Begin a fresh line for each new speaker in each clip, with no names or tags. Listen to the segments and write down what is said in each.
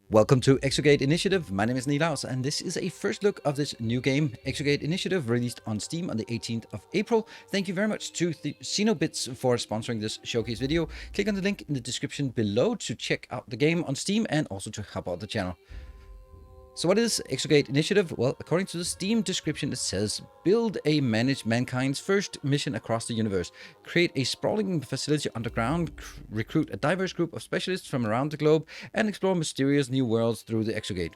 Welcome to Exogate Initiative. My name is Nilaus, and this is a first look of this new game, Exogate Initiative, released on Steam on the 18th of April. Thank you very much to the Xenobits for sponsoring this showcase video. Click on the link in the description below to check out the game on Steam and also to help out the channel. So what is Exogate Initiative? Well, according to the Steam description, it says, build a manage mankind's first mission across the universe, create a sprawling facility underground, recruit a diverse group of specialists from around the globe, and explore mysterious new worlds through the Exogate.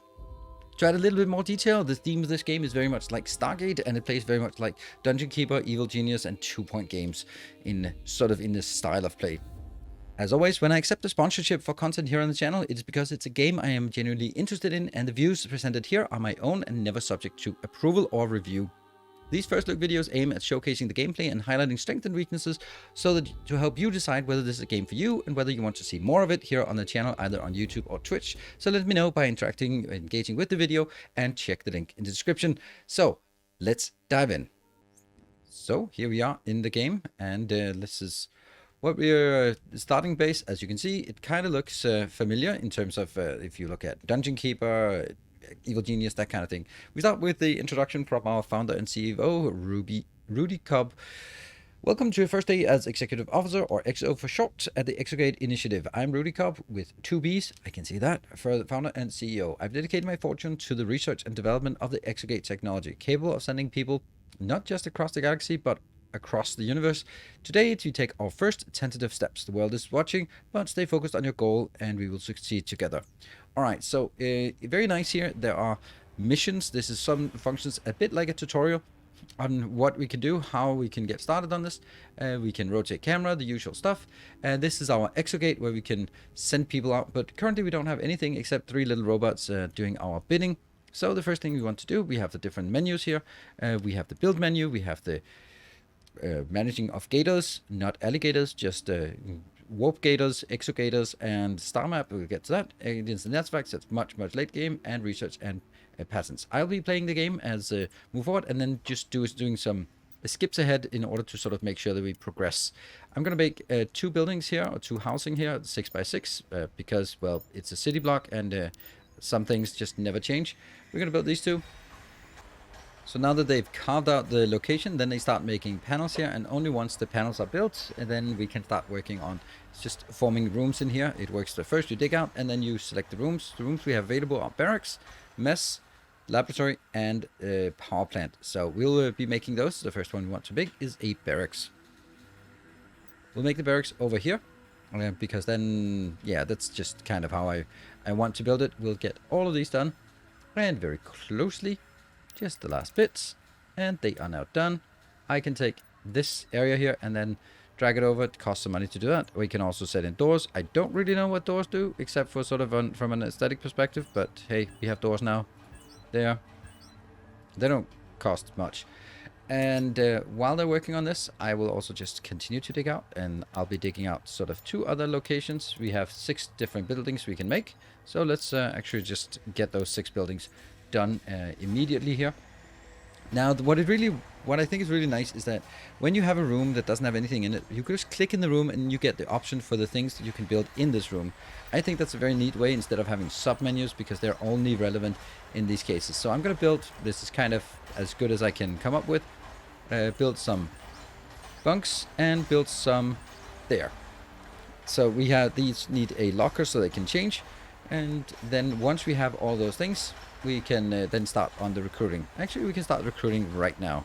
To add a little bit more detail, the theme of this game is very much like Stargate, and it plays very much like Dungeon Keeper, Evil Genius, and 2 Point games in this style of play. As always, when I accept a sponsorship for content here on the channel, it is because it's a game I am genuinely interested in, and the views presented here are my own and never subject to approval or review. These first look videos aim at showcasing the gameplay and highlighting strengths and weaknesses so that to help you decide whether this is a game for you and whether you want to see more of it here on the channel, either on YouTube or Twitch. So let me know by engaging with the video, and check the link in the description. So let's dive in. So here we are in the game, and this is what we're starting base. As you can see, it kind of looks familiar in terms of if you look at Dungeon Keeper, Evil Genius, that kind of thing. We start with the introduction from our founder and CEO, Rudy Cobb. Welcome to your first day as Executive Officer, or XO for short, at the Exogate Initiative. I'm Rudy Cobb with 2 B's, I can see that, for the founder and CEO. I've dedicated my fortune to the research and development of the Exogate technology, capable of sending people not just across the galaxy, but across the universe. Today, you take our first tentative steps. The world is watching, but stay focused on your goal and we will succeed together. All right, so very nice here. There are missions. This is some functions a bit like a tutorial on what we can do, how we can get started on this. We can rotate camera, the usual stuff. This is our Exogate where we can send people out, but currently we don't have anything except 3 little robots doing our bidding. So the first thing we want to do, we have the different menus here. We have the build menu, we have the managing of gators, not alligators, just warp gators, exogators, and star map. We'll get to that. Against the networks, that's much late game, and research and patents. I'll be playing the game as move forward, and then just doing some skips ahead in order to sort of make sure that we progress. I'm gonna make 2 buildings here, or 2 housing here, 6x6, because, well, it's a city block, and some things just never change. We're gonna build these 2. So now that they've carved out the location, then they start making panels here, and only once the panels are built, and then we can start working on just forming rooms in here. It works the first you dig out, and then you select the rooms. The rooms we have available are barracks, mess, laboratory, and power plant. So we'll be making those. The first one we want to make is a barracks. We'll make the barracks over here, because then, yeah, that's just kind of how I want to build it. We'll get all of these done, and very closely, just the last bits, and they are now done. I can take this area here and then drag it over. It costs some money to do that. We can also set in doors. I don't really know what doors do, except for sort of from an aesthetic perspective, but hey, we have doors now. There. They don't cost much. And while they're working on this, I will also just continue to dig out, and I'll be digging out sort of 2 other locations. We have 6 different buildings we can make, so let's actually just get those 6 buildings done immediately here. Now, what I think is really nice is that when you have a room that doesn't have anything in it, you can just click in the room and you get the option for the things that you can build in this room. I think that's a very neat way instead of having sub menus, because they're only relevant in these cases. So I'm gonna build, this is kind of as good as I can come up with, build some bunks and build some there. So we have these need a locker so they can change, and then once we have all those things, we can then start on the recruiting. Actually, we can start recruiting right now.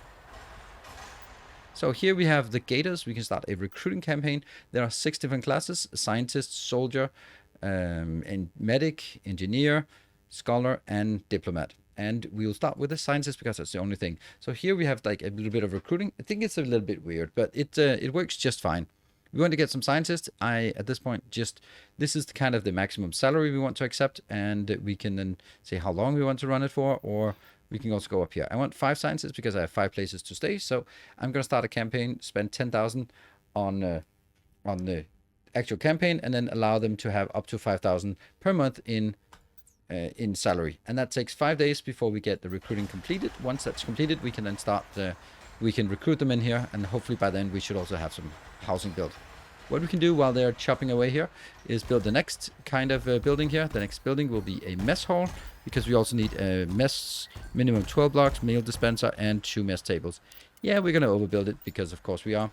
So here we have the gators. We can start a recruiting campaign. There are 6 different classes: scientist, soldier, and medic, engineer, scholar, and diplomat. And we'll start with the scientist because that's the only thing. So here we have like a little bit of recruiting. I think it's a little bit weird, but it works just fine. We want to get some scientists. At this point, this is kind of the maximum salary we want to accept, and we can then say how long we want to run it for, or we can also go up here. I want 5 scientists because I have 5 places to stay. So I'm going to start a campaign, spend 10,000 on the actual campaign, and then allow them to have up to 5,000 per month in salary. And that takes 5 days before we get the recruiting completed. Once that's completed, we can then start we can recruit them in here, and hopefully by then we should also have some housing built. What we can do while they're chopping away here is build the next kind of building here. The next building will be a mess hall, because we also need a mess, minimum 12 blocks, meal dispenser, and 2 mess tables. Yeah, we're going to overbuild it, because of course we are.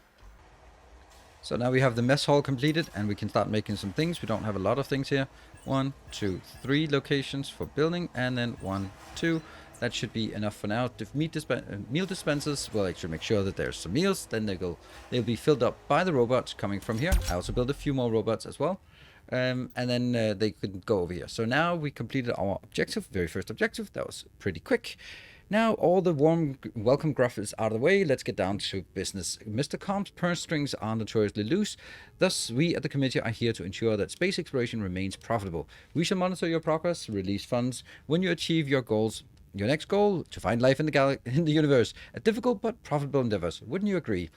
So now we have the mess hall completed, and we can start making some things. We don't have a lot of things here. 1, 2, 3 locations for building, and then 1, 2. That should be enough for now. The meal dispensers will actually make sure that there's some meals. Then they'll be filled up by the robots coming from here. I also built a few more robots as well. And then they could go over here. So now we completed our objective, very first objective. That was pretty quick. Now all the warm welcome gruff is out of the way. Let's get down to business. Mr. Calm's purse strings are notoriously loose. Thus, we at the committee are here to ensure that space exploration remains profitable. We shall monitor your progress, release funds when you achieve your goals. Your next goal, to find life in the universe. A difficult but profitable endeavor. Wouldn't you agree?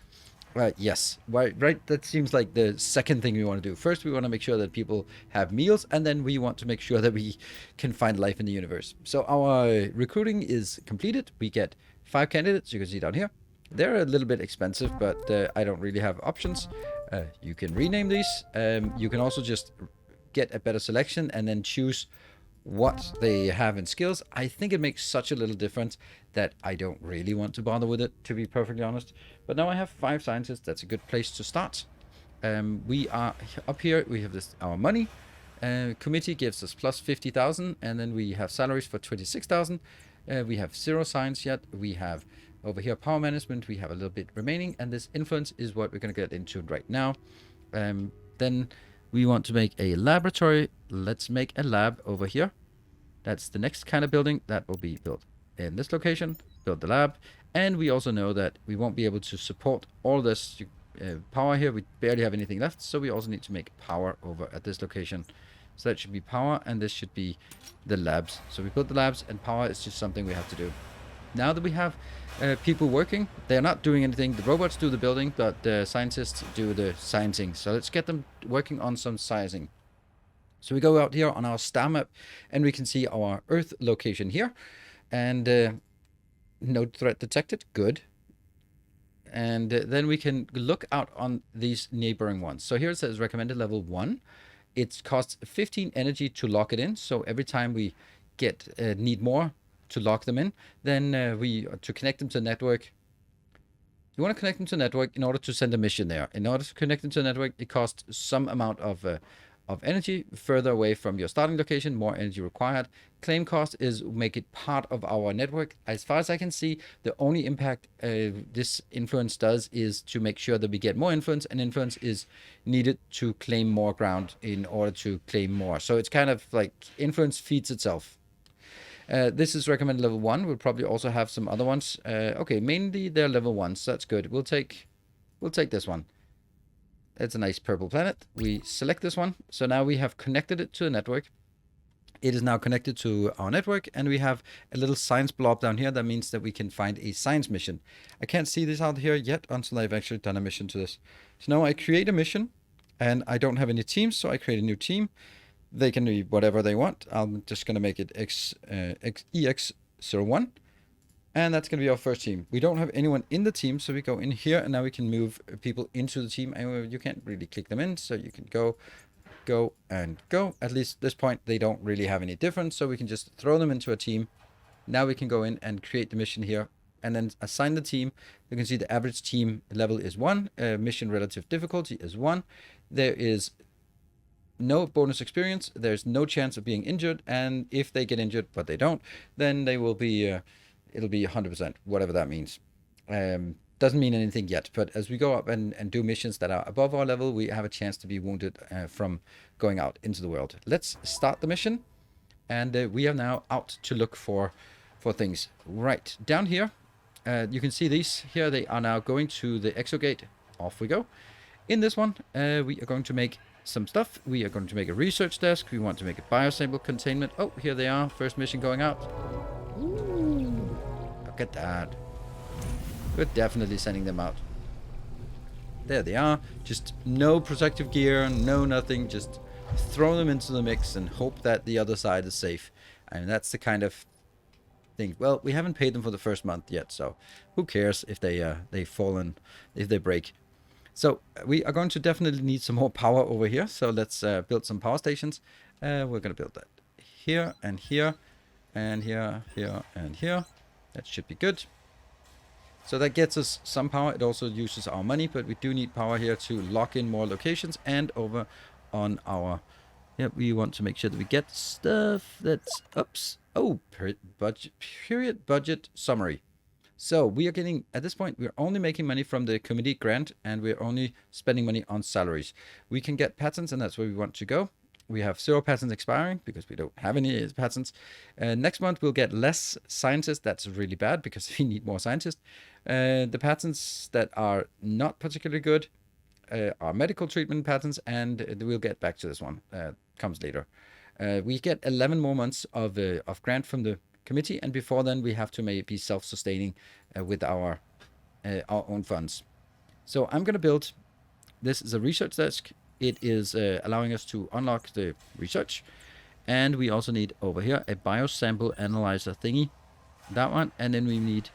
Yes. Right. That seems like the second thing we want to do. First, we want to make sure that people have meals, and then we want to make sure that we can find life in the universe. So our recruiting is completed. We get 5 candidates. You can see down here. They're a little bit expensive, but I don't really have options. You can rename these. You can also just get a better selection and then choose what they have in skills. I think it makes such a little difference that I don't really want to bother with it, to be perfectly honest. But now I have 5 scientists. That's a good place to start. We are up here. We have our money. Committee gives us plus 50,000, and then we have salaries for 26,000. We have 0 science yet. We have over here power management. We have a little bit remaining, and this influence is what we're going to get into right now. Then we want to make a laboratory. Let's make a lab over here. That's the next kind of building that will be built in this location. Build the lab. And we also know that we won't be able to support all this power here. We barely have anything left. So we also need to make power over at this location. So that should be power, and this should be the labs. So we built the labs, and power is just something we have to do. Now that we have people working, they're not doing anything. The robots do the building, but the scientists do the sciencing. So let's get them working on some sizing. So we go out here on our star map, and we can see our Earth location here. And no threat detected. Good. And then we can look out on these neighboring ones. So here it says recommended level 1. It costs 15 energy to lock it in. So every time we need more to lock them in, then to connect them to network. You want to connect them to network in order to send a mission there. In order to connect them to the network, it costs some amount of energy further away from your starting location, more energy required. Claim cost is make it part of our network. As far as I can see, the only impact this influence does is to make sure that we get more influence, and influence is needed to claim more ground in order to claim more. So it's kind of like influence feeds itself. This is recommended level 1. We'll probably also have some other ones. Okay, mainly they're level 1s. So that's good. We'll take this one. It's a nice purple planet. We select this one. So now we have connected it to the network. It is now connected to our network, and we have a little science blob down here. That means that we can find a science mission. I can't see this out here yet until I've actually done a mission to this. So now I create a mission, and I don't have any teams, so I create a new team. They can be whatever they want. I'm just going to make it EX01. And that's going to be our first team. We don't have anyone in the team, so we go in here, and now we can move people into the team. And you can't really click them in, so you can go, and go. At least at this point, they don't really have any difference, so we can just throw them into a team. Now we can go in and create the mission here, and then assign the team. You can see the average team level is 1. Mission relative difficulty is 1. There is no bonus experience. There's no chance of being injured, and if they get injured, but they don't, then they will be... it'll be 100%, whatever that means. Doesn't mean anything yet, but as we go up and do missions that are above our level, we have a chance to be wounded from going out into the world. Let's start the mission, and we are now out to look for things. Right, down here, you can see these here. They are now going to the Exogate. Off we go. In this one, we are going to make some stuff. We are going to make a research desk. We want to make a biosample containment. Oh, here they are. First mission going out. Ooh, look at that. We're definitely sending them out. There they are. Just no protective gear, no nothing. Just throw them into the mix and hope that the other side is safe. And that's the kind of thing. Well, we haven't paid them for the first month yet, so who cares if they fall and if they break. So we are going to definitely need some more power over here. So let's build some power stations. We're going to build that here and here and here, here and here. That should be good. So that gets us some power. It also uses our money, but we do need power here to lock in more locations. And over on our, yeah, we want to make sure that we get stuff that's, oops, oh, period budget summary. So we are getting, at this point, we're only making money from the committee grant, and we're only spending money on salaries. We can get patents, and that's where we want to go. We have 0 patents expiring because we don't have any patents. Next month, we'll get less scientists. That's really bad because we need more scientists. The patents that are not particularly good are medical treatment patents, and we'll get back to this one. Comes later. We get 11 more months of grant from the committee, and before then we have to maybe be self-sustaining with our own funds. So I'm going to build, this is a research desk. It is allowing us to unlock the research, and we also need over here a biosample analyzer thingy, that one, and then we need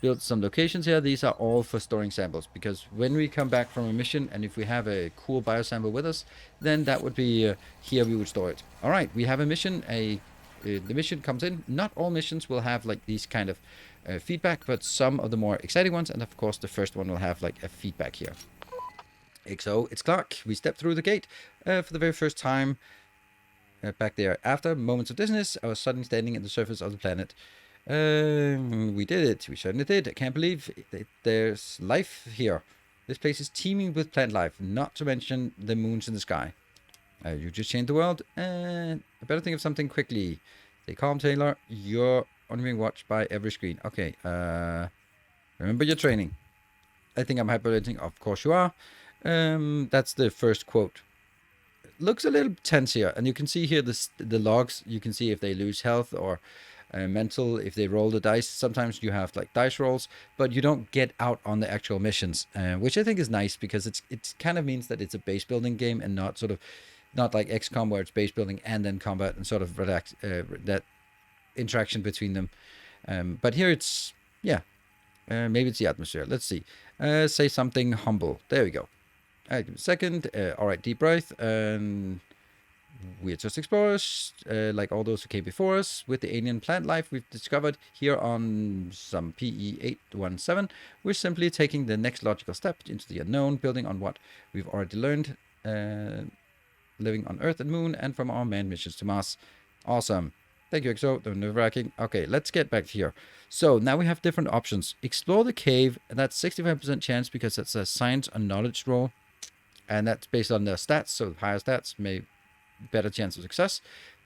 build some locations here. These are all for storing samples, because when we come back from a mission and if we have a cool biosample with us, then that would be here we would store it. All right, we have a mission. The mission comes in. Not all missions will have like these kind of feedback, but some of the more exciting ones, and of course the first one will have like a feedback here. XO, it's Clark. We stepped through the gate for the very first time back there. After moments of dizziness, I was suddenly standing at the surface of the planet. We did it. We certainly did. I can't believe there's life here. This place is teeming with plant life, not to mention the moons in the sky. You just changed the world, and I better think of something quickly. Stay calm, Taylor. You're only being watched by every screen. Okay, remember your training. I think I'm hyperventilating. Of course you are. That's the first quote. Looks a little tense here, and you can see here the logs. You can see if they lose health or mental, if they roll the dice. Sometimes you have like dice rolls, but you don't get out on the actual missions, which I think is nice, because it kind of means that it's a base building game and not sort of not like XCOM where it's base building and then combat and sort of relax that interaction between them. But here it's, yeah, maybe it's the atmosphere. Let's see. Say something humble. There we go. Give me a second. All right, deep breath. And we're just explorers, like all those who came before us, with the alien plant life we've discovered here on some PE817. We're simply taking the next logical step into the unknown, building on what we've already learned, living on Earth and Moon, and from our manned missions to Mars. Awesome. Thank you, Exo. They're nerve-wracking. Okay, let's get back here. So now we have different options. Explore the cave, and that's 65% chance because it's a science and knowledge roll, and that's based on their stats. So higher stats may better chance of success.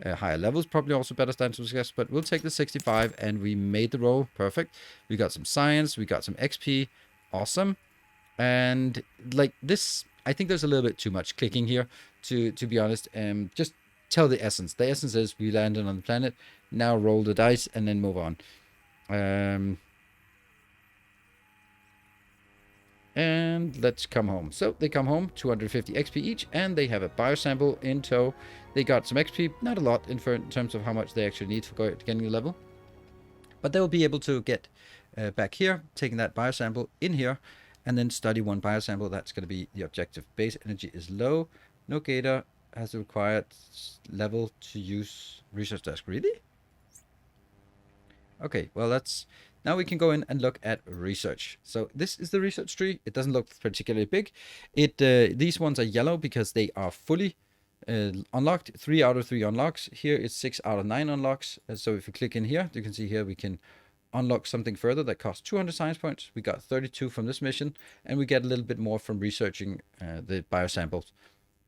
Higher levels probably also better chance of success, but we'll take the 65, and we made the roll. Perfect. We got some science, we got some XP. Awesome. And like this, I think there's a little bit too much clicking here, to be honest. Just tell the essence. The essence is we landed on the planet. Now roll the dice and then move on. And let's come home. So they come home, 250 XP each, and they have a biosample in tow. They got some XP, not a lot in terms of how much they actually need for getting the level, but they will be able to get back here, taking that biosample in here, and then study one biosample. That's going to be the objective. Base energy is low. No gator has the required level to use research desk. Really? Okay, well, that's... Now we can go in and look at research. So this is the research tree. It doesn't look particularly big. These ones are yellow because they are fully unlocked. 3 out of 3 unlocks. Here it's 6 out of 9 unlocks. So if you click in here, you can see here we can unlock something further that costs 200 science points. We got 32 from this mission, and we get a little bit more from researching the biosamples.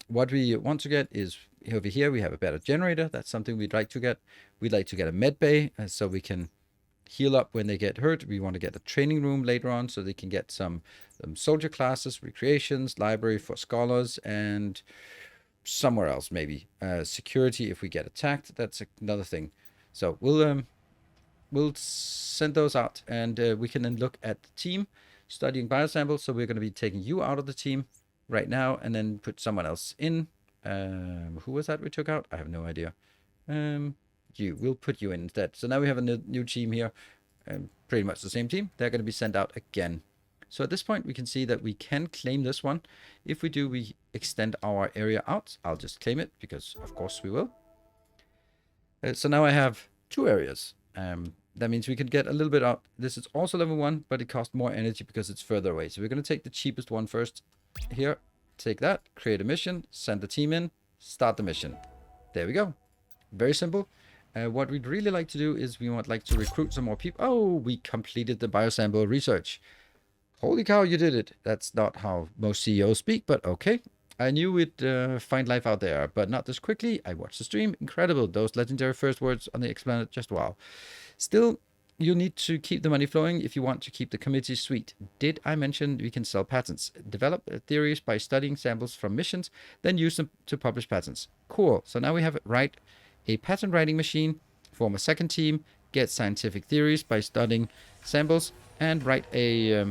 What we want to get is over here we have a better generator. That's something we'd like to get. We'd like to get a med bay so we can heal up when they get hurt. We want to get a training room later on so they can get some soldier classes, recreations, library for scholars, and somewhere else maybe security if we get attacked. That's another thing. So we'll send those out, and we can then look at the team studying biosamples. So we're going to be taking you out of the team right now and then put someone else in. Who was that we took out? I have no idea. We'll put you in instead. So now we have a new team here, pretty much the same team. They're going to be sent out again. So at this point, we can see that we can claim this one. If we do, we extend our area out. I'll just claim it because, of course, we will. So now I have 2 areas. That means we can get a little bit out. This is also level 1, but it costs more energy because it's further away. So we're going to take the cheapest one first. Here, take that, create a mission, send the team in, start the mission. There we go. Very simple. What we'd really like to do is we would like to recruit some more people. Oh, we completed the biosample research. Holy cow, you did it. That's not how most CEOs speak, but okay. I knew we'd find life out there, but not this quickly. I watched the stream. Incredible. Those legendary first words on the explanet. Just wow. Still, you need to keep the money flowing if you want to keep the committee sweet. Did I mention we can sell patents? Develop theories by studying samples from missions, then use them to publish patents. Cool. So now we have write a patent writing machine, form a second team, get scientific theories by studying samples, and write a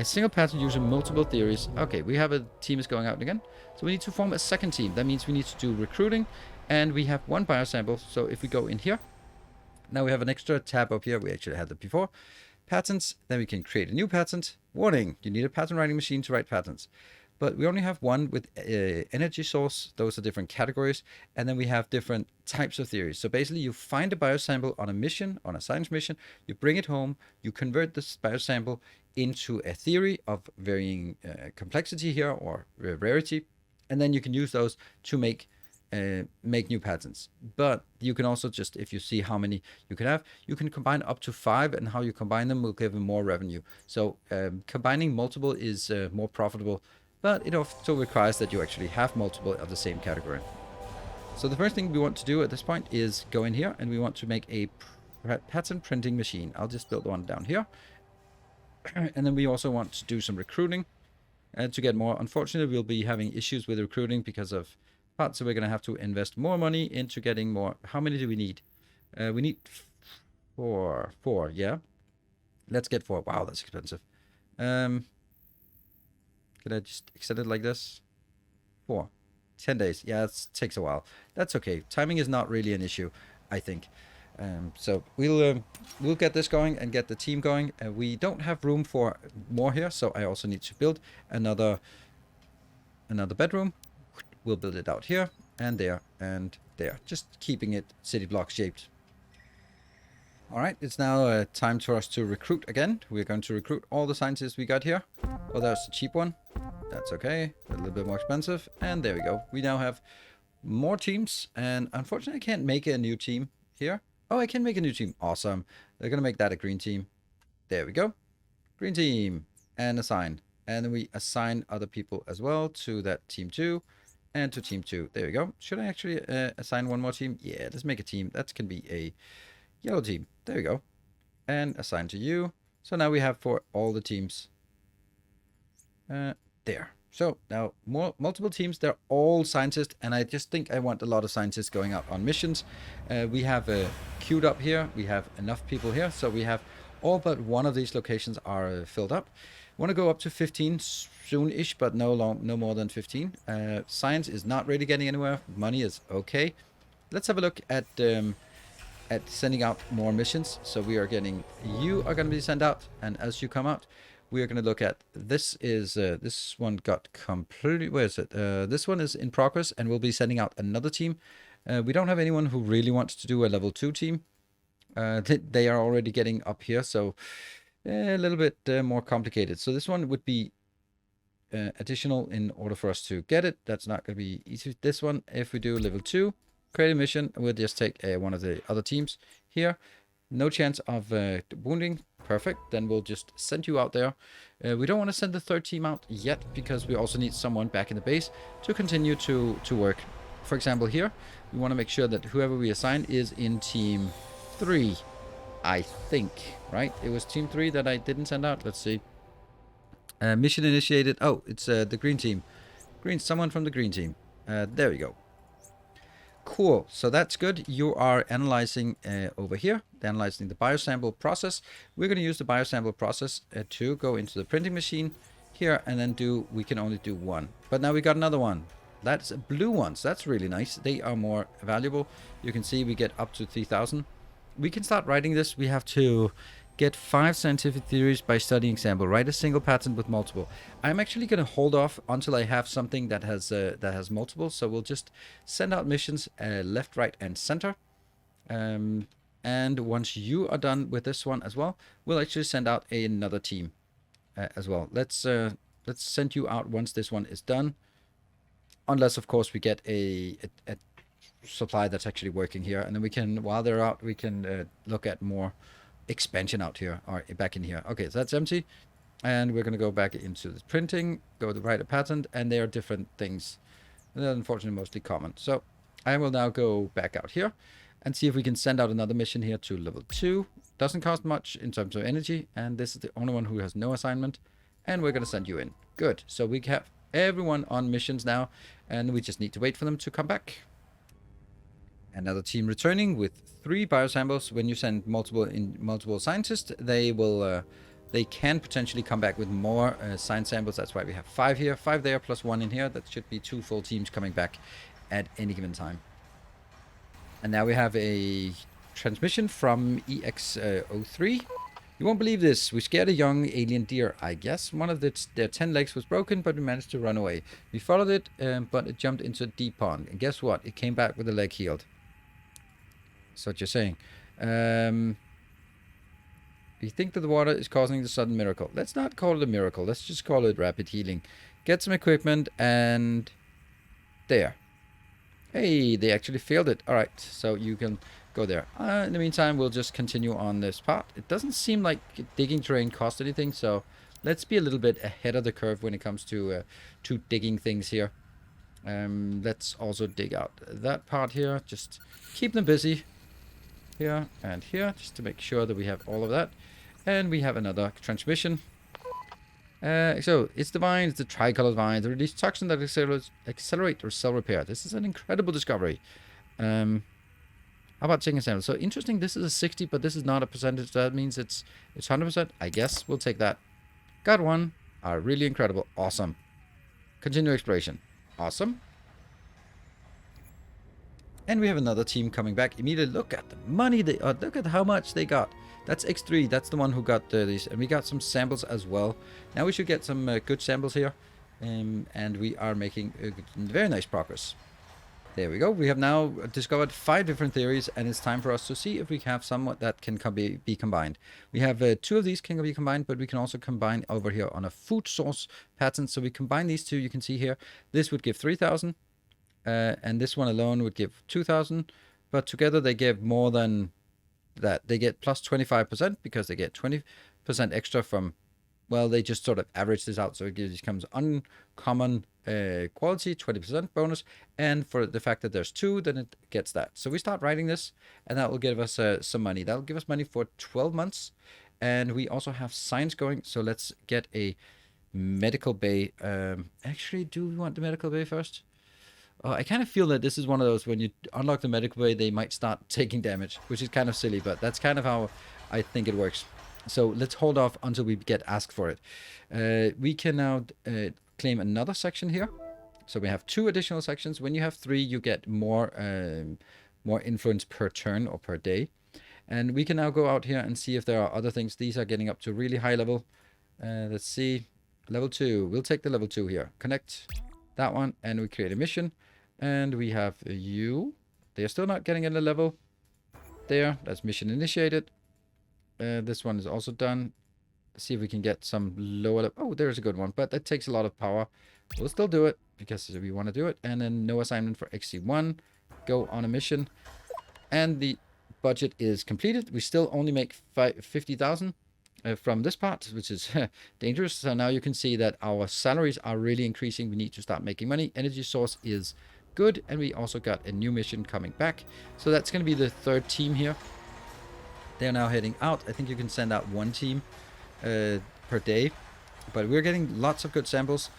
single patent using multiple theories. Okay, we have a team is going out again. So we need to form a second team. That means we need to do recruiting, and we have 1 biosample. So if we go in here, now we have an extra tab up here. We actually had that before. Patents, then we can create a new patent. Warning, you need a patent writing machine to write patents. But we only have one with energy source. Those are different categories. And then we have different types of theories. So basically you find a biosample on a mission, on a science mission, you bring it home, you convert this biosample into a theory of varying complexity here or rarity. And then you can use those to make new patents. But you can also just, if you see how many you can have, you can combine up to 5, and how you combine them will give them more revenue. So combining multiple is more profitable, but it also requires that you actually have multiple of the same category. So the first thing we want to do at this point is go in here, and we want to make a patent printing machine. I'll just build one down here. And then we also want to do some recruiting to get more. Unfortunately, we'll be having issues with recruiting because of parts, so we're going to have to invest more money into getting more. How many do we need? We need 4, yeah. Let's get 4. Wow, that's expensive. Could I just extend it like this? 4. 10 days. Yeah, it takes a while. That's okay. Timing is not really an issue, I think. So we'll get this going and get the team going. We don't have room for more here, so I also need to build another bedroom. We'll build it out here and there and there, just keeping it city block shaped. All right, it's now time for us to recruit again. We're going to recruit all the scientists we got here. Oh, that's a cheap one. That's okay. A little bit more expensive. And there we go. We now have more teams. And unfortunately, I can't make a new team here. Oh, I can make a new team. Awesome. They're going to make that a green team. There we go. Green team. And assign. And then we assign other people as well to that team 2 and to team 2. There we go. Should I actually assign one more team? Yeah, let's make a team. That can be a yellow team. There we go. And assign to you. So now we have for all the teams. There. So now multiple teams. They're all scientists, and I just think I want a lot of scientists going out on missions. We have queued up here. We have enough people here, so we have all but one of these locations are filled up. Want to go up to 15 soon-ish, but no more than 15. Science is not really getting anywhere. Money is okay. Let's have a look at sending out more missions. So we are getting, you are going to be sent out, and as you come out, we are going to look at this. Is this one got completely, where is it? This one is in progress, and we'll be sending out another team. We don't have anyone who really wants to do a level 2 team. They are already getting up here, so a little bit more complicated. So this one would be additional in order for us to get it. That's not going to be easy. This one, if we do level 2, create a mission, we'll just take one of the other teams here. No chance of wounding. Perfect. Then we'll just send you out there. We don't want to send the 3rd team out yet because we also need someone back in the base to continue to work. For example, here, we want to make sure that whoever we assign is in team 3, I think, right? It was team 3 that I didn't send out. Let's see. Mission initiated. Oh, it's the green team. Someone from the green team. There we go. Cool. So that's good. You are analyzing over here, analyzing the biosample process. We're going to use the biosample process to go into the printing machine here, and then we can only do 1. But now we got another one. That's blue ones. That's really nice. They are more valuable. You can see we get up to 3,000. We can start writing this. We have to Get 5 scientific theories by studying sample. Write a single patent with multiple. I'm actually going to hold off until I have something that has multiple. So we'll just send out missions left, right, and center. And once you are done with this one as well, we'll actually send out another team as well. Let's send you out once this one is done. Unless, of course, we get a supply that's actually working here, and then we can, while they're out, we can look at more expansion out here or back in here. Okay, so that's empty, and we're going to go back into the printing, go to write a patent, and they are different things. They're unfortunately mostly common. So I will now go back out here and see if we can send out another mission here to level 2. Doesn't cost much in terms of energy, and this is the only one who has no assignment, and we're going to send you in. Good. So we have everyone on missions now, and we just need to wait for them to come back. Another team returning with 3 biosamples. When you send multiple scientists, they can potentially come back with more science samples. That's why we have 5 here, 5 there, plus 1 in here. That should be 2 full teams coming back at any given time. And now we have a transmission from EX03. You won't believe this. We scared a young alien deer. I guess one of their 10 legs was broken, but we managed to run away. We followed it, but it jumped into a deep pond. And guess what? It came back with the leg healed. That's what you're saying. We think that the water is causing the sudden miracle. Let's not call it a miracle. Let's just call it rapid healing. Get some equipment, and there. Hey, they actually failed it. All right, so you can go there. In the meantime, we'll just continue on this part. It doesn't seem like digging terrain costs anything, so let's be a little bit ahead of the curve when it comes to digging things here. Let's also dig out that part here. Just keep them busy here and here, just to make sure that we have all of that. And we have another transmission. So it's the vines, the tricolored vines, they release toxin that accelerate or cell repair. This is an incredible discovery. How about taking a sample? So interesting, this is a 60, but this is not a percentage. That means it's 100%. I guess we'll take that. Got one. Really incredible. Awesome. Continue exploration. Awesome. And we have another team coming back immediately. Look at the money they look at how much they got. That's X3. That's the one who got these. And we got some samples as well. Now we should get some good samples here. And we are making very nice progress. There we go. We have now discovered 5 different theories, and it's time for us to see if we have some that can be combined. We have 2 of these can be combined, but we can also combine over here on a food source patent. So we combine these 2. You can see here, this would give 3,000, and this one alone would give 2,000. But together they give more than that. They get plus 25% because they get 20% extra from, well, they just sort of average this out. So it becomes uncommon quality, 20% bonus. And for the fact that there's 2, then it gets that. So we start writing this, and that will give us some money. That will give us money for 12 months. And we also have science going. So let's get a medical bay. Actually, do we want the medical bay first? I kind of feel that this is one of those, when you unlock the medical bay, they might start taking damage, which is kind of silly, but that's kind of how I think it works. So let's hold off until we get asked for it. We can now claim another section here. So we have 2 additional sections. When you have 3, you get more influence per turn or per day. And we can now go out here and see if there are other things. These are getting up to really high level. Let's see. Level 2. We'll take the level 2 here. Connect that one, and we create a mission. And we have you. They are still not getting in the level. There. That's mission initiated. This one is also done. Let's see if we can get some lower level. Oh, there's a good one, but that takes a lot of power. We'll still do it because we want to do it. And then no assignment for XC1. Go on a mission. And the budget is completed. We still only make 50,000 from this part, which is dangerous. So now you can see that our salaries are really increasing. We need to start making money. Energy source is good. And we also got a new mission coming back. So that's going to be the 3rd team here. They're now heading out. I think you can send out 1 team per day. But we're getting lots of good samples.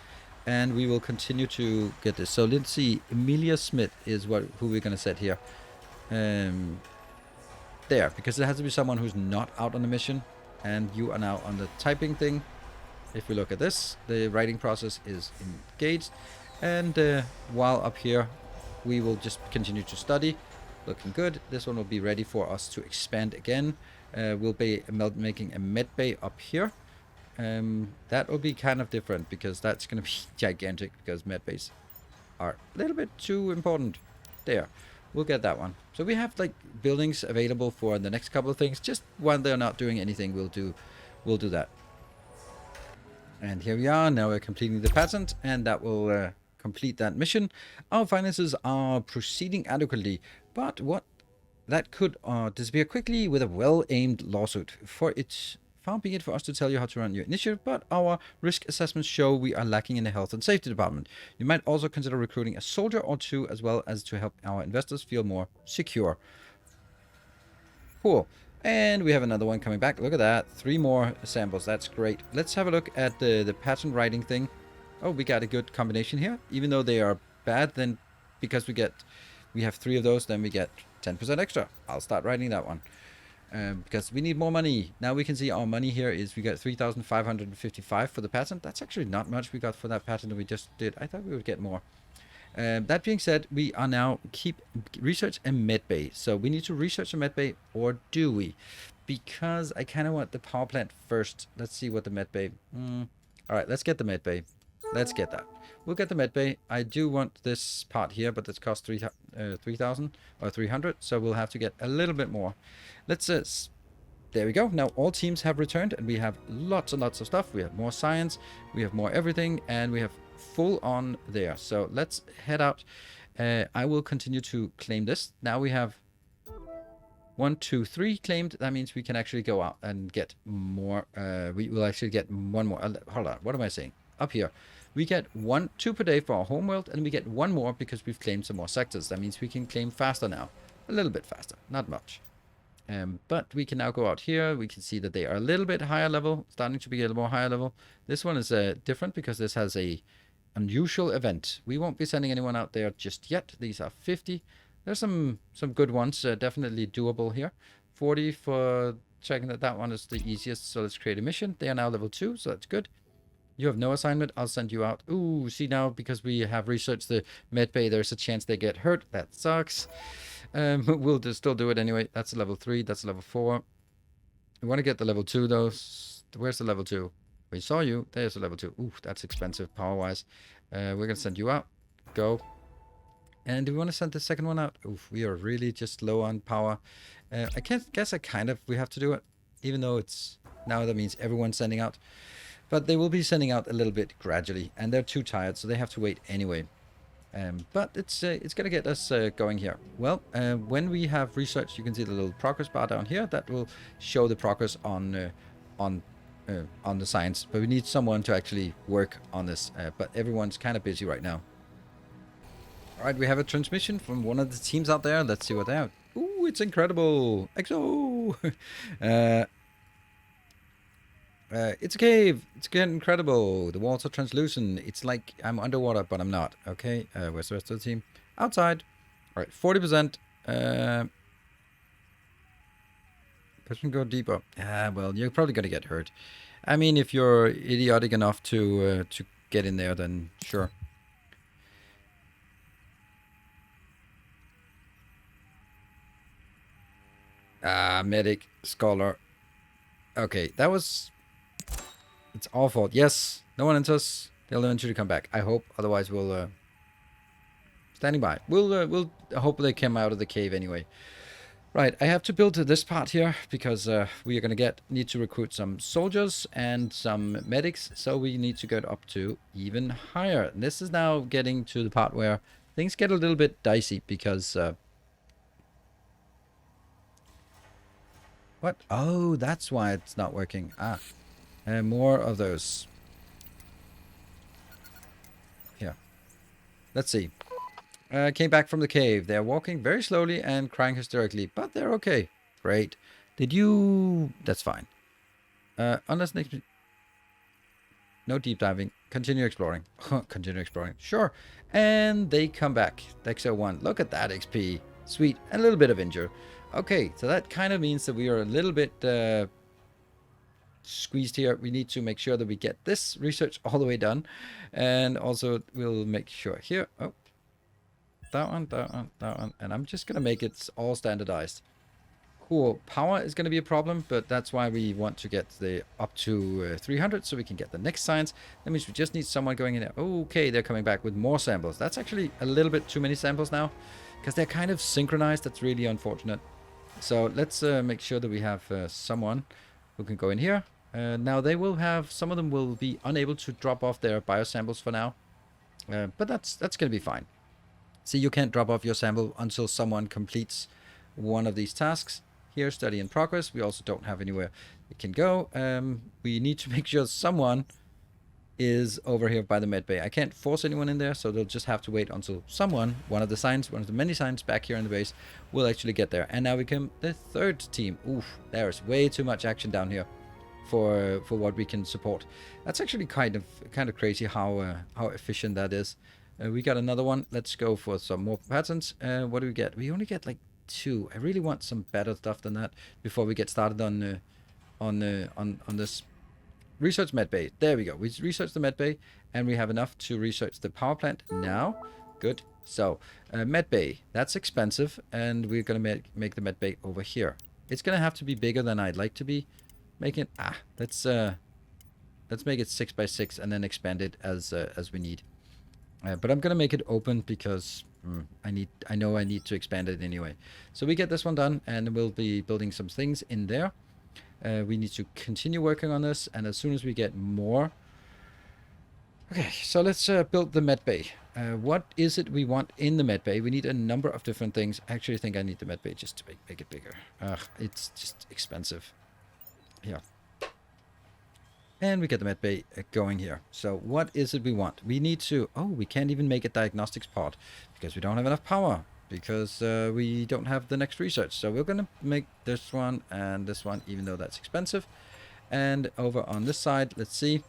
And we will continue to get this. So let's see. Emilia Smith is who we're going to set here. There. Because it has to be someone who's not out on the mission. And you are now on the typing thing. If we look at this, the writing process is engaged. And while up here, we will just continue to study. Looking good. This one will be ready for us to expand again. We'll be making a med bay up here. That will be kind of different because that's going to be gigantic because med bays are a little bit too important. There. We'll get that one. So we have like buildings available for the next couple of things. Just when they're not doing anything, we'll do that. And here we are. Now we're completing the patent, and that will complete that mission. Our finances are proceeding adequately, but what that could disappear quickly with a well-aimed lawsuit. Far be it for us to tell you how to run your initiative, but our risk assessments show we are lacking in the health and safety department. You might also consider recruiting a soldier or two, as well as to help our investors feel more secure. Cool. And we have another one coming back. Look at that. 3 more samples. That's great. Let's have a look at the patent writing thing. Oh, we got a good combination here. Even though they are bad, then because we have 3 of those, then we get 10% extra. I'll start writing that one. Because we need more money. Now we can see our money here is we got 3,555 for the patent. That's actually not much we got for that patent that we just did. I thought we would get more. That being said, we are now research a med bay. So we need to research a med bay, or do we? Because I kind of want the power plant first. Let's see what the med bay. All right, let's get the med bay. Let's get that. We'll get the med bay. I do want this part here, but this costs 3,000 or 300. So we'll have to get a little bit more. Let's there we go. Now all teams have returned, and we have lots and lots of stuff. We have more science, we have more everything, and we have full on there. So let's head out. I will continue to claim this. Now we have 1, 2, 3 claimed. That means we can actually go out and get more. We will actually get one more. Hold on. What am I saying? Up here. We get 2 per day for our homeworld, and we get 1 more because we've claimed some more sectors. That means we can claim faster now. A little bit faster. Not much. But we can now go out here. We can see that they are a little bit higher level, starting to be a little more higher level. This one is different because this has a unusual event. We won't be sending anyone out there just yet. These are 50. There's some good ones, definitely doable here. 40 for checking that one is the easiest. So let's create a mission. They are now level 2, so that's good. You have no assignment. I'll send you out. Ooh, see now, because we have researched the med bay, there's a chance they get hurt. That sucks. We'll just still do it anyway. That's a level 3. That's a level 4. We want to get the level 2 though. Where's the level 2? We saw you. There's a level 2. Ooh, that's expensive power-wise. We're going to send you out. Go. And do we want to send the second one out? Oof, we are really just low on power. I guess we have to do it. Even though it's now that means everyone's sending out. But they will be sending out a little bit gradually. And they're too tired, so they have to wait anyway. But it's going to get us going here. Well, when we have research, you can see the little progress bar down here. That will show the progress on the science. But we need someone to actually work on this. But everyone's kind of busy right now. All right, we have a transmission from one of the teams out there. Let's see what they have. Ooh, it's incredible. Exo! It's a cave. It's getting incredible. The walls are translucent. It's like I'm underwater, but I'm not. Okay. Where's the rest of the team? Outside. All right. 40%. Can go deeper. Well, you're probably gonna get hurt. I mean, if you're idiotic enough to get in there, then sure. Medic, scholar. Okay, that was. It's our fault. Yes, no one enters. They'll eventually come back. I hope. Otherwise, we'll standing by. We'll hope they come out of the cave anyway. Right, I have to build this part here because we are gonna need to recruit some soldiers and some medics. So we need to get up to even higher. And this is now getting to the part where things get a little bit dicey because. What? Oh, that's why it's not working. More of those. Here. Let's see. Came back from the cave. They're walking very slowly and crying hysterically, but they're okay. Great. Did you... That's fine. Unless next... No deep diving. Continue exploring. Continue exploring. Sure. And they come back. Dexo 1. Look at that XP. Sweet. And a little bit of injure. Okay, so that kind of means that we are a little bit squeezed here. We need to make sure that we get this research all the way done. And also we'll make sure here. Oh. that one, that one, that one. And I'm just going to make it all standardized. Cool. Power is going to be a problem, but that's why we want to get the up to 300 so we can get the next science. That means we just need someone going in there. Okay, they're coming back with more samples. That's actually a little bit too many samples now because they're kind of synchronized. That's really unfortunate. So let's make sure that we have someone who can go in here. Now they will have, some of them will be unable to drop off their biosamples for now. But that's going to be fine. See, you can't drop off your sample until someone completes one of these tasks. Here, study in progress. We also don't have anywhere it can go. We need to make sure someone is over here by the med bay. I can't force anyone in there, so they'll just have to wait until someone, one of the many signs back here in the base, will actually get there. And now we come the third team. Oof, there's way too much action down here for what we can support. That's actually kind of crazy how efficient that is. We got another one. Let's go for some more patterns. What do we get? We only get like 2. I really want some better stuff than that before we get started on this research med bay. There we go. We researched the med bay and we have enough to research the power plant now. Good. So med bay, that's expensive, and we're gonna make the med bay over here. It's gonna have to be bigger than I'd like to be. Make it let's make it 6 by 6 and then expand it as we need. But I'm gonna make it open because I know I need to expand it anyway. So we get this one done, and we'll be building some things in there. We need to continue working on this, and as soon as we get more. Okay, so let's build the med bay. What is it we want in the med bay? We need a number of different things. I actually think I need the med bay just to make it bigger. It's just expensive. Here. And we get the med bay going here. So what is it we want? We need to... Oh, we can't even make a diagnostics pod because we don't have enough power. Because we don't have the next research. So we're going to make this one and this one, even though that's expensive. And over on this side, let's see.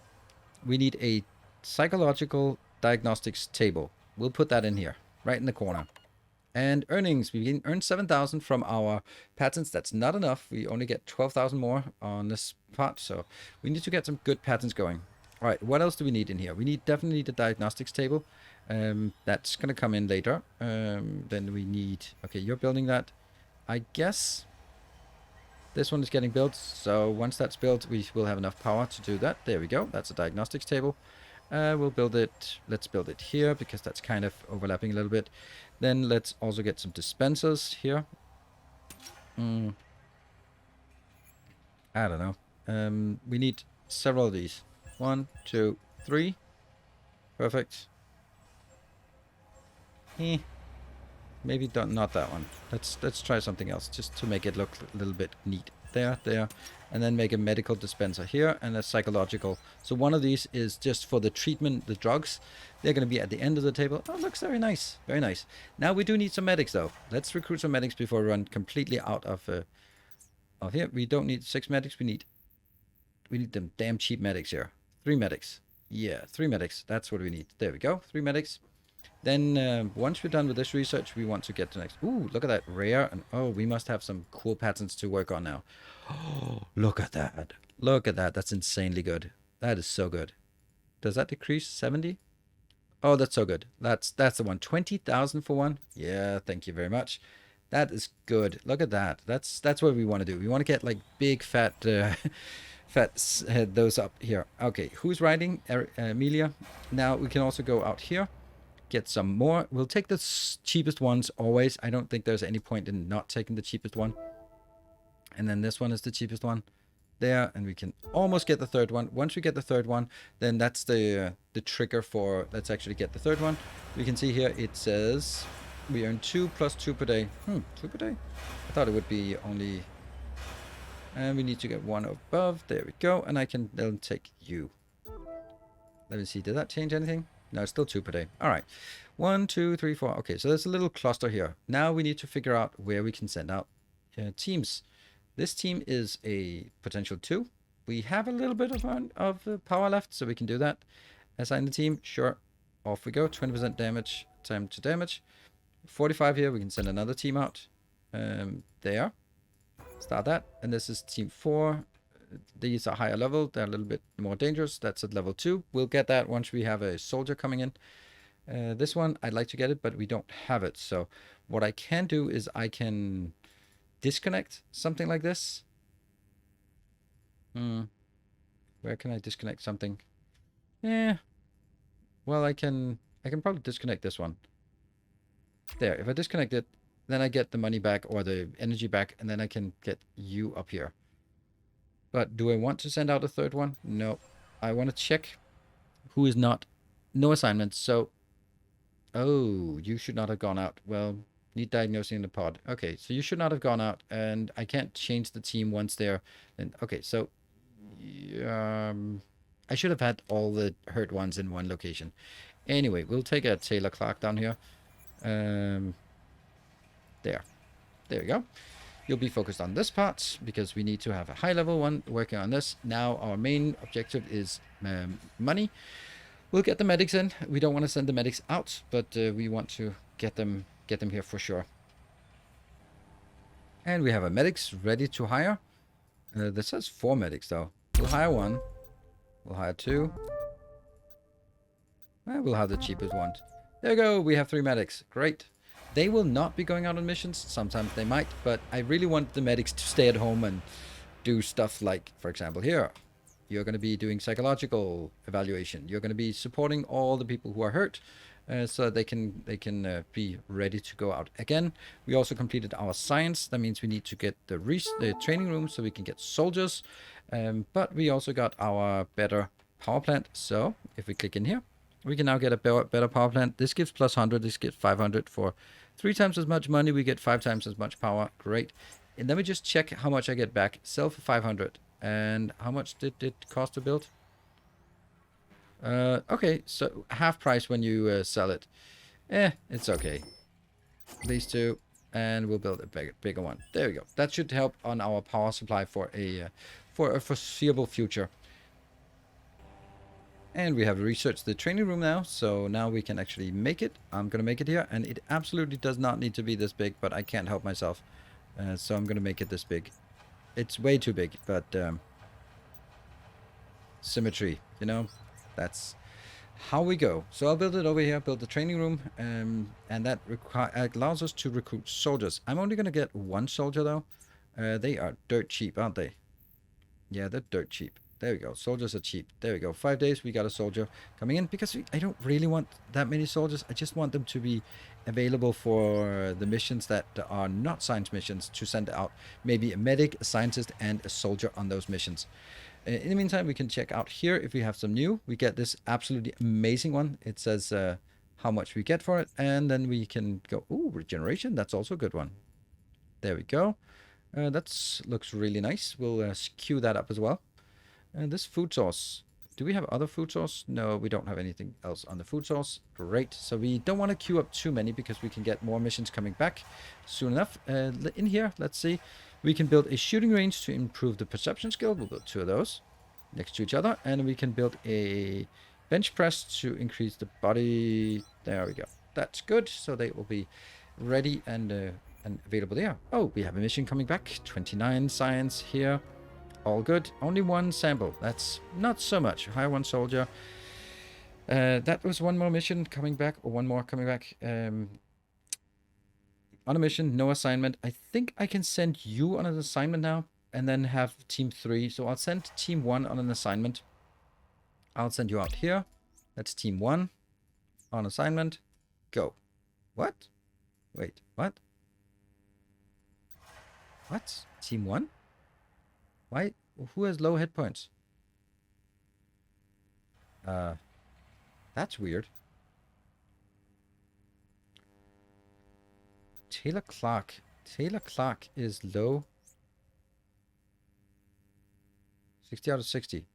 We need a psychological diagnostics table. We'll put that in here, right in the corner. And earnings, we can earn 7,000 from our patents. That's not enough. We only get 12,000 more on this part. So we need to get some good patents going. All right, what else do we need in here? We definitely need a diagnostics table. That's going to come in later. Then we need... Okay, you're building that. I guess this one is getting built. So once that's built, we will have enough power to do that. There we go. That's a diagnostics table. We'll build it. Let's build it here because that's kind of overlapping a little bit. Then let's also get some dispensers here. I don't know. We need several of these. 1, 2, 3. Perfect. Maybe not that one. Let's try something else just to make it look a little bit neat. There. And then make a medical dispenser here and a psychological. So one of these is just for the treatment, the drugs. They're going to be at the end of the table. Oh, looks very nice. Very nice. Now we do need some medics though. Let's recruit some medics before we run completely out of here. We don't need 6 medics. We need them damn cheap medics here. 3 medics. Yeah, 3 medics. That's what we need. There we go. 3 medics. Then once we're done with this research, we want to get to next. Ooh, look at that. Rare. And oh, we must have some cool patents to work on now. Oh, look at that. Look at that. That's insanely good. That is so good. Does that decrease 70? Oh, that's so good. That's the one. 20,000 for one. Yeah, thank you very much. That is good. Look at that. That's what we want to do. We want to get like big fat those up here. Okay, who's riding? Amelia. Now we can also go out here. Get some more. We'll take the cheapest ones always. I don't think there's any point in not taking the cheapest one. And then this one is the cheapest one there, and we can almost get the third one. Once we get the third one, then that's the trigger for let's actually get the third one. We can see here it says we earn 2 plus 2 per day. 2 per day? I thought it would be only, and we need to get 1 above. There we go. And I can then take you. Let me see, did that change anything? No, it's still 2 per day. All right. 1, 2, 3, 4. Okay, so there's a little cluster here. Now we need to figure out where we can send out teams. This team is a potential 2. We have a little bit of power left, so we can do that. Assign the team. Sure. Off we go. 20% damage. Time to damage. 45 here. We can send another team out. There. Start that. And this is team 4. These are higher level. They're a little bit more dangerous. That's at level 2. We'll get that once we have a soldier coming in. This one, I'd like to get it, but we don't have it. So what I can do is I can disconnect something like this. Where can I disconnect something? Yeah. Well, I can probably disconnect this one. There. If I disconnect it, then I get the money back or the energy back, and then I can get you up here. But do I want to send out a third one? No. I want to check who is not. No assignments. So, oh, you should not have gone out. Well, need diagnosing in the pod. Okay, so you should not have gone out, and I can't change the team once they're. And okay, so I should have had all the hurt ones in one location. Anyway, we'll take a Taylor Clark down here. There we go. You'll be focused on this part because we need to have a high level one working on this. Now our main objective is money. We'll get the medics in. We don't want to send the medics out, but we want to get them here for sure. And we have our medics ready to hire. This says 4 medics though. We'll hire 1. We'll hire 2. We'll have the cheapest one. There we go. We have 3 medics. Great. They will not be going out on missions. Sometimes they might, but I really want the medics to stay at home and do stuff like, for example, here. You're going to be doing psychological evaluation. You're going to be supporting all the people who are hurt, so they can be ready to go out again. We also completed our science. That means we need to get the training room so we can get soldiers. But we also got our better power plant. So if we click in here, we can now get a better power plant. This gives plus 100. This gives 500 for 3 times as much money. We get 5 times as much power. Great. And let me just check how much I get back. Sell for 500. And how much did it cost to build? Okay, so half price when you sell it. It's okay. These 2, and we'll build a bigger one. There we go. That should help on our power supply for a foreseeable future. And we have researched the training room now, so now we can actually make it. I'm going to make it here, and it absolutely does not need to be this big, but I can't help myself. So I'm going to make it this big. It's way too big, but symmetry, you know, that's how we go. So I'll build it over here, build the training room, and that allows us to recruit soldiers. I'm only going to get 1 soldier, though. They are dirt cheap, aren't they? Yeah, they're dirt cheap. There we go. Soldiers are cheap. There we go. 5 days, we got a soldier coming in because I don't really want that many soldiers. I just want them to be available for the missions that are not science missions to send out. Maybe a medic, a scientist, and a soldier on those missions. In the meantime, we can check out here if we have some new. We get this absolutely amazing one. It says how much we get for it. And then we can go, ooh, regeneration. That's also a good one. There we go. That looks really nice. We'll queue that up as well. And this food source. Do we have other food source? No, we don't have anything else on the food source. Great. So we don't want to queue up too many because we can get more missions coming back soon enough. In here, let's see. We can build a shooting range to improve the perception skill. We'll build 2 of those next to each other. And we can build a bench press to increase the body. There we go. That's good. So they will be ready and available there. Oh, we have a mission coming back. 29 science here. All good. Only 1 sample. That's not so much. Hire 1 soldier. That was 1 more mission coming back, or 1 more coming back. On a mission, no assignment. I think I can send you on an assignment now, and then have team 3. So I'll send team 1 on an assignment. I'll send you out here. That's team 1 on assignment. Go. What? Wait, what? What? Team 1? Why? Who has low hit points? That's weird. Taylor Clark. Taylor Clark is low. 60 out of 60.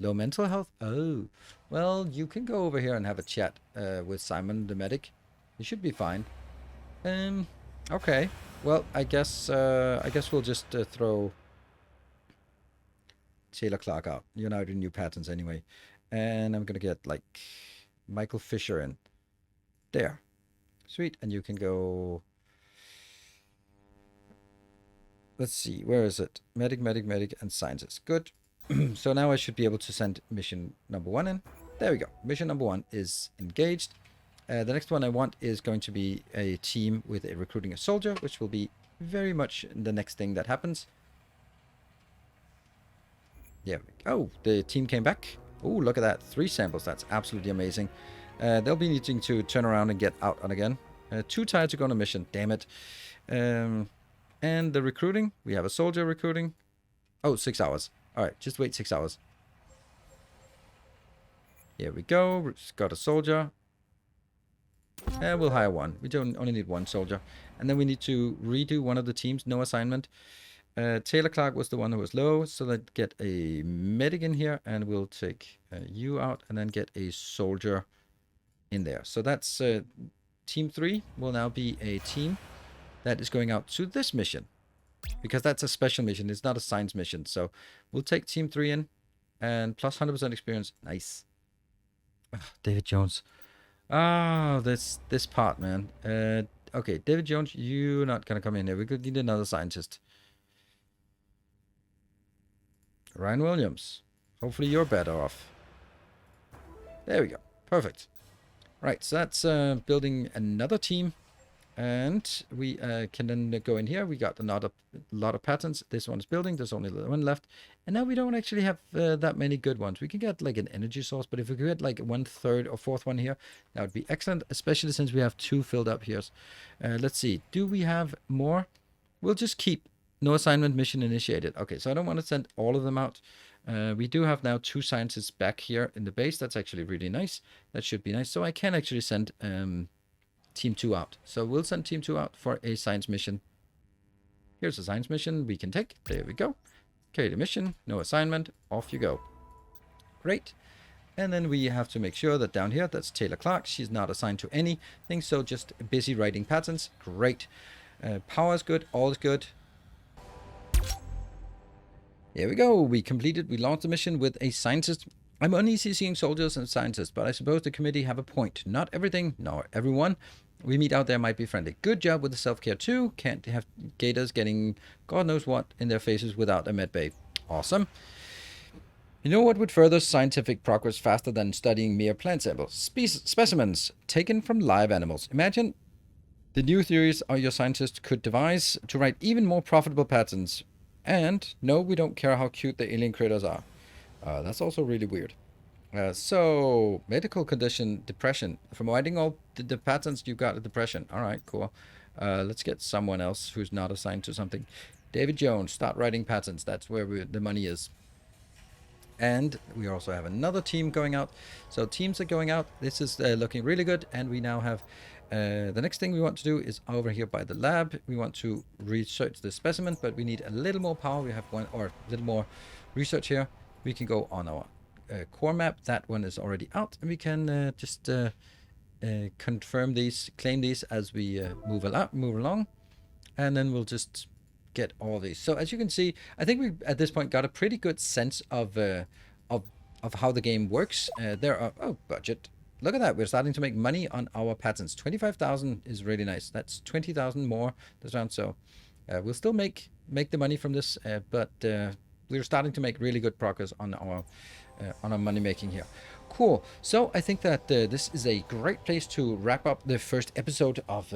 Low mental health? Oh. Well, you can go over here and have a chat with Simon, the medic. You should be fine. Okay. Well, I guess we'll just throw Taylor Clark out. You're now doing new patterns anyway. And I'm going to get, like, Michael Fisher in. There. Sweet. And you can go... Let's see. Where is it? Medic, and scientist. Good. So now I should be able to send mission number 1 in. There we go. Mission number 1 is engaged. The next one I want is going to be a team with a recruiting a soldier, which will be very much the next thing that happens. Yeah. Oh, the team came back. Oh, look at that. 3 samples. That's absolutely amazing. They'll be needing to turn around and get out on again. Too tired to go on a mission. Damn it. And the recruiting. We have a soldier recruiting. Oh, 6 hours. All right. Just wait 6 hours. Here we go. We've got a soldier. We'll hire 1. We don't only need 1 soldier. And then we need to redo one of the teams. No assignment. Taylor Clark was the one who was low, so let's get a medic in here, and we'll take you out, and then get a soldier in there. So that's team 3 will now be a team that is going out to this mission, because that's a special mission. It's not a science mission. So we'll take team 3 in, and plus 100% experience. Nice. David Jones. Ah, this part, man. Okay, David Jones, you're not gonna come in here. We could need another scientist. Ryan Williams. Hopefully you're better off. There we go. Perfect. Right, so that's building another team. And we can then go in here. We got a lot of patterns. This one's building. There's only 1 left. And now we don't actually have that many good ones. We can get like an energy source. But if we could get like 1/3 or 4th one here, that would be excellent. Especially since we have 2 filled up here. Let's see. Do we have more? We'll just keep. No assignment mission initiated. Okay, so I don't want to send all of them out. We do have now 2 scientists back here in the base. That's actually really nice. That should be nice. So I can actually send team 2 out. So we'll send team 2 out for a science mission. Here's a science mission we can take. There we go. Carry the mission. No assignment. Off you go. Great. And then we have to make sure that down here, that's Taylor Clark. She's not assigned to anything. So just busy writing patterns. Great. Power is good. All is good. Here we go. We completed. We launched the mission with a scientist. I'm uneasy seeing soldiers and scientists, but I suppose the committee have a point. Not everything, nor everyone we meet out there might be friendly. Good job with the self-care too. Can't have gators getting God knows what in their faces without a medbay. Awesome. You know what would further scientific progress faster than studying mere plant samples? Specimens taken from live animals. Imagine the new theories your scientists could devise to write even more profitable patterns. And no, we don't care how cute the alien critters are. That's also really weird. So, medical condition, depression. From writing all the patterns, you've got a depression. All right, cool. Let's get someone else who's not assigned to something. David Jones, start writing patterns. That's where the money is. And we also have another team going out. So teams are going out. This is looking really good. And we now have the next thing we want to do is over here by the lab. We want to research the specimen, but we need a little more power. We have one or a little more research here. We can go on our core map. That one is already out, and we can just confirm these, claim these as we move along, and then we'll just get all these. So as you can see, I think we at this point got a pretty good sense of how the game works. There are budget. Look at that. We're starting to make money on our patents. 25,000 is really nice. That's 20,000 more this round. So we'll still make the money from this, but we're starting to make really good progress on our money making here. Cool. So I think that this is a great place to wrap up the first episode of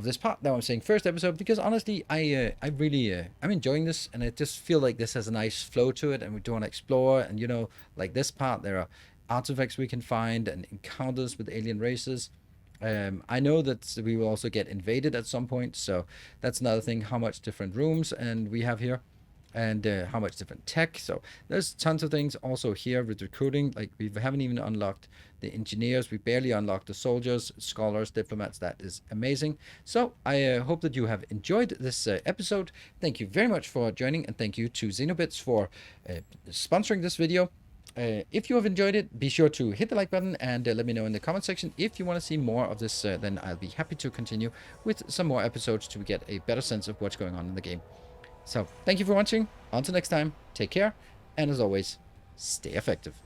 this part. Now I'm saying first episode because honestly, I really I'm enjoying this, and I just feel like this has a nice flow to it, and we do want to explore. And you know, like this part, there are artifacts we can find and encounters with alien races. I know that we will also get invaded at some point, so that's another thing. How much different rooms and we have here, and how much different tech. So there's tons of things also here with recruiting. Like we haven't even unlocked the engineers. We barely unlocked the soldiers, scholars, diplomats. That is amazing. So I hope that you have enjoyed this episode. Thank you very much for joining, and thank you to Xenobits for sponsoring this video. If you have enjoyed it, be sure to hit the like button and let me know in the comment section. If you want to see more of this, then I'll be happy to continue with some more episodes to get a better sense of what's going on in the game. So thank you for watching. Until next time, take care. And as always, stay effective.